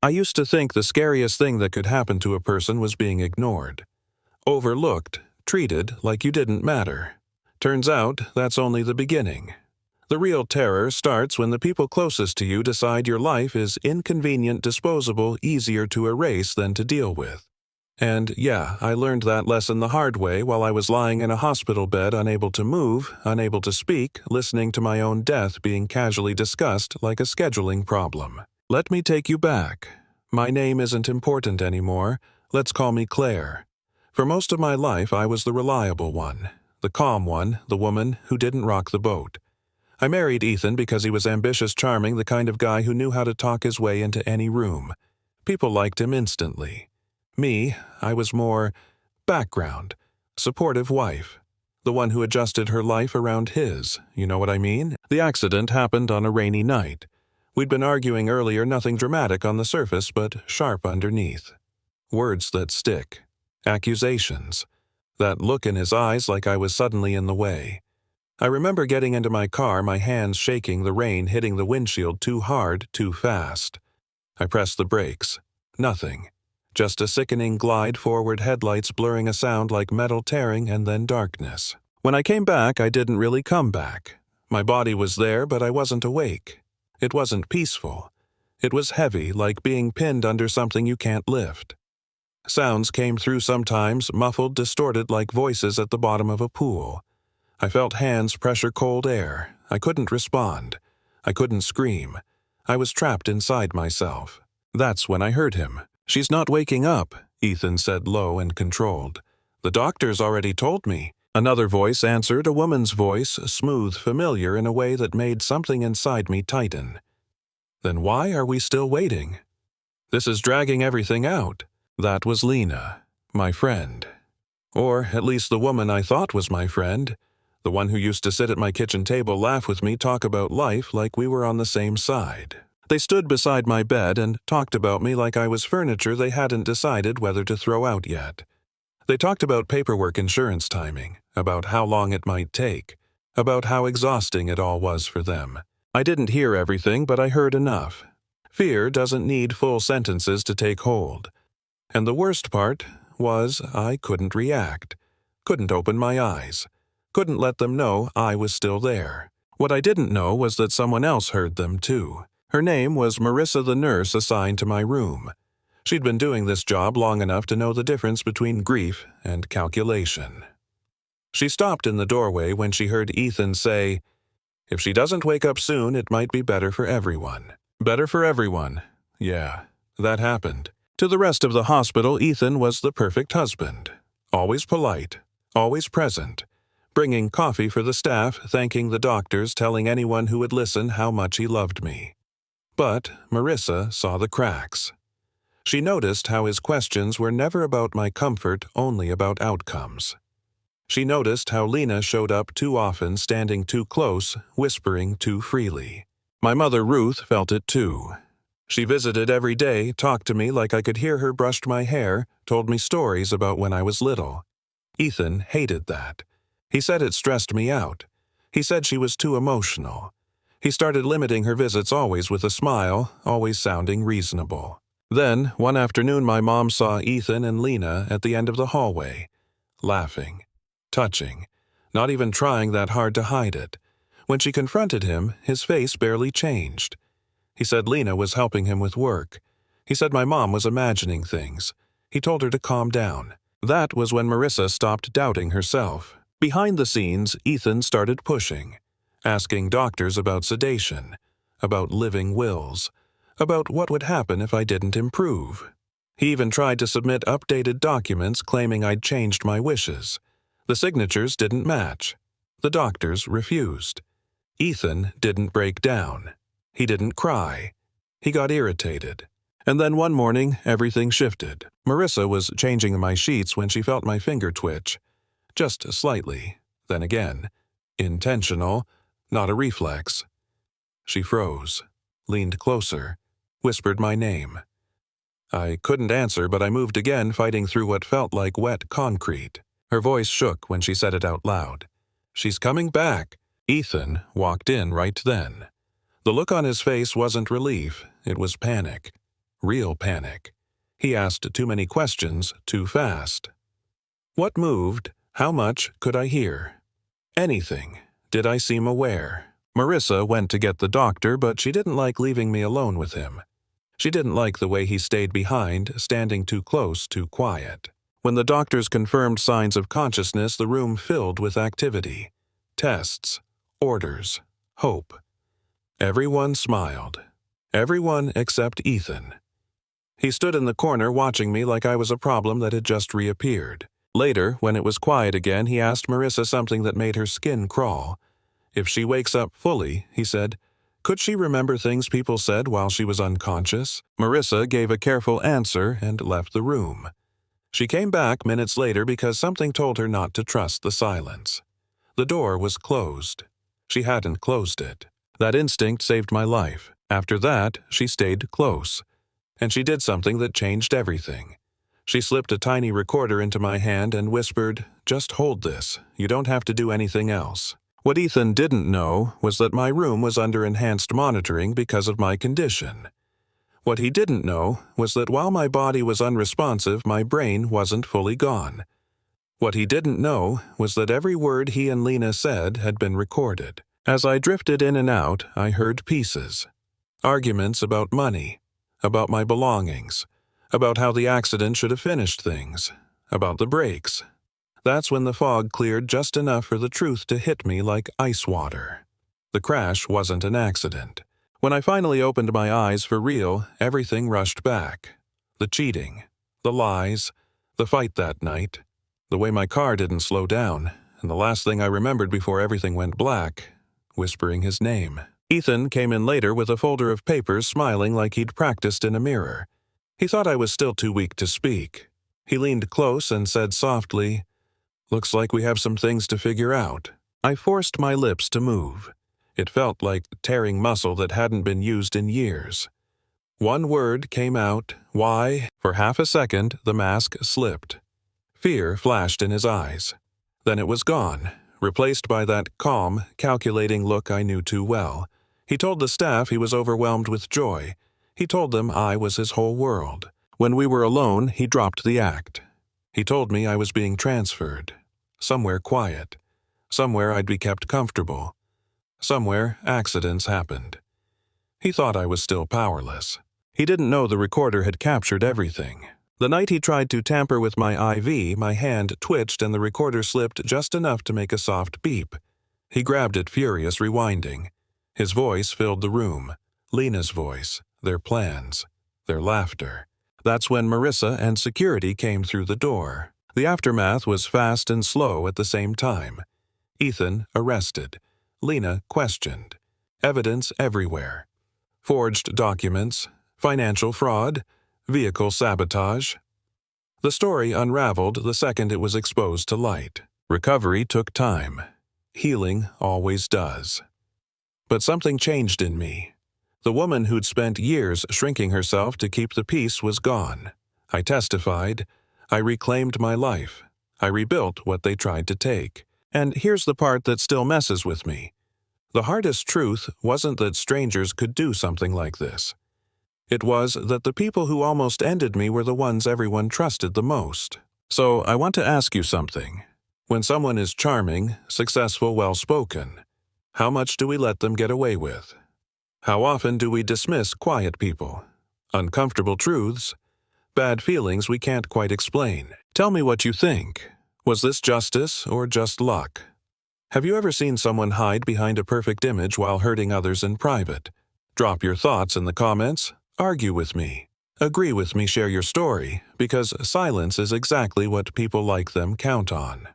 I used to think the scariest thing that could happen to a person was being ignored, overlooked, treated like you didn't matter. Turns out that's only the beginning. The real terror starts when the people closest to you decide your life is inconvenient, disposable, easier to erase than to deal with. And yeah, I learned that lesson the hard way while I was lying in a hospital bed, unable to move, unable to speak, listening to my own death being casually discussed like a scheduling problem. Let me take you back. My name isn't important anymore. Let's call me Claire. For most of my life, I was the reliable one, the calm one, the woman who didn't rock the boat. I married Ethan because he was ambitious, charming, the kind of guy who knew how to talk his way into any room. People liked him instantly. Me, I was more background, supportive wife, the one who adjusted her life around his, you know what I mean? The accident happened on a rainy night. We'd been arguing earlier, nothing dramatic on the surface, but sharp underneath. Words that stick. Accusations. That look in his eyes like I was suddenly in the way. I remember getting into my car, my hands shaking, the rain hitting the windshield too hard, too fast. I pressed the brakes. Nothing. Just a sickening glide forward, headlights blurring a sound like metal tearing, and then darkness. When I came back, I didn't really come back. My body was there, but I wasn't awake. It wasn't peaceful. It was heavy, like being pinned under something you can't lift. Sounds came through sometimes, muffled, distorted like voices at the bottom of a pool. I felt hands pressure cold air. I couldn't respond. I couldn't scream. I was trapped inside myself. That's when I heard him. "She's not waking up," Ethan said low and controlled. "The doctor's already told me." Another voice answered, a woman's voice, smooth, familiar in a way that made something inside me tighten. "Then why are we still waiting? This is dragging everything out." That was Lena, my friend. Or at least the woman I thought was my friend. The one who used to sit at my kitchen table, laugh with me, talk about life like we were on the same side. They stood beside my bed and talked about me like I was furniture they hadn't decided whether to throw out yet. They talked about paperwork, insurance timing, about how long it might take, about how exhausting it all was for them. I didn't hear everything, but I heard enough. Fear doesn't need full sentences to take hold. And the worst part was I couldn't react, couldn't open my eyes, couldn't let them know I was still there. What I didn't know was that someone else heard them too. Her name was Marissa, the nurse assigned to my room. She'd been doing this job long enough to know the difference between grief and calculation. She stopped in the doorway when she heard Ethan say, "If she doesn't wake up soon, it might be better for everyone." Better for everyone. Yeah, that happened. To the rest of the hospital, Ethan was the perfect husband. Always polite, always present, bringing coffee for the staff, thanking the doctors, telling anyone who would listen how much he loved me. But Marissa saw the cracks. She noticed how his questions were never about my comfort, only about outcomes. She noticed how Lena showed up too often, standing too close, whispering too freely. My mother Ruth felt it too. She visited every day, talked to me like I could hear her, brushed my hair, told me stories about when I was little. Ethan hated that. He said it stressed me out. He said she was too emotional. He started limiting her visits, always with a smile, always sounding reasonable. Then, one afternoon, my mom saw Ethan and Lena at the end of the hallway, laughing, touching, not even trying that hard to hide it. When she confronted him, his face barely changed. He said Lena was helping him with work. He said my mom was imagining things. He told her to calm down. That was when Marissa stopped doubting herself. Behind the scenes, Ethan started pushing, asking doctors about sedation, about living wills, about what would happen if I didn't improve. He even tried to submit updated documents claiming I'd changed my wishes. The signatures didn't match. The doctors refused. Ethan didn't break down. He didn't cry. He got irritated. And then one morning, everything shifted. Marissa was changing my sheets when she felt my finger twitch. Just slightly. Then again. Intentional, not a reflex. She froze, leaned closer, whispered my name. I couldn't answer, but I moved again, fighting through what felt like wet concrete. Her voice shook when she said it out loud. "She's coming back." Ethan walked in right then. The look on his face wasn't relief, it was panic. Real panic. He asked too many questions too fast. What moved? How much could I hear? Anything. Did I seem aware? Marissa went to get the doctor, but she didn't like leaving me alone with him. She didn't like the way he stayed behind, standing too close, too quiet. When the doctors confirmed signs of consciousness, the room filled with activity. Tests, orders, hope. Everyone smiled. Everyone except Ethan. He stood in the corner watching me like I was a problem that had just reappeared. Later, when it was quiet again, he asked Marissa something that made her skin crawl. If she wakes up fully, he said, could she remember things people said while she was unconscious? Marissa gave a careful answer and left the room. She came back minutes later because something told her not to trust the silence. The door was closed. She hadn't closed it. That instinct saved my life. After that, she stayed close. And she did something that changed everything. She slipped a tiny recorder into my hand and whispered, just hold this. You don't have to do anything else. What Ethan didn't know was that my room was under enhanced monitoring because of my condition. What he didn't know was that while my body was unresponsive, my brain wasn't fully gone. What he didn't know was that every word he and Lena said had been recorded. As I drifted in and out, I heard pieces. Arguments about money, about my belongings, about how the accident should have finished things, about the brakes. That's when the fog cleared just enough for the truth to hit me like ice water. The crash wasn't an accident. When I finally opened my eyes for real, everything rushed back. The cheating, the lies, the fight that night, the way my car didn't slow down, and the last thing I remembered before everything went black, whispering his name. Ethan came in later with a folder of papers, smiling like he'd practiced in a mirror. He thought I was still too weak to speak. He leaned close and said softly, looks like we have some things to figure out. I forced my lips to move. It felt like tearing muscle that hadn't been used in years. One word came out, why? For half a second, the mask slipped. Fear flashed in his eyes. Then it was gone, replaced by that calm, calculating look I knew too well. He told the staff he was overwhelmed with joy. He told them I was his whole world. When we were alone, he dropped the act. He told me I was being transferred. Somewhere quiet. Somewhere I'd be kept comfortable. Somewhere accidents happened. He thought I was still powerless. He didn't know the recorder had captured everything. The night he tried to tamper with my IV, my hand twitched and the recorder slipped just enough to make a soft beep. He grabbed it, furious, rewinding. His voice filled the room. Lena's voice, their plans, their laughter. That's when Marissa and security came through the door. The aftermath was fast and slow at the same time. Ethan arrested. Lena questioned. Evidence everywhere. Forged documents, financial fraud, vehicle sabotage. The story unraveled the second it was exposed to light. Recovery took time. Healing always does. But something changed in me. The woman who'd spent years shrinking herself to keep the peace was gone. I testified. I reclaimed my life. I rebuilt what they tried to take. And here's the part that still messes with me. The hardest truth wasn't that strangers could do something like this. It was that the people who almost ended me were the ones everyone trusted the most. So I want to ask you something. When someone is charming, successful, well-spoken, how much do we let them get away with? How often do we dismiss quiet people? Uncomfortable truths? Bad feelings we can't quite explain. Tell me what you think. Was this justice or just luck? Have you ever seen someone hide behind a perfect image while hurting others in private? Drop your thoughts in the comments. Argue with me. Agree with me, share your story, because silence is exactly what people like them count on.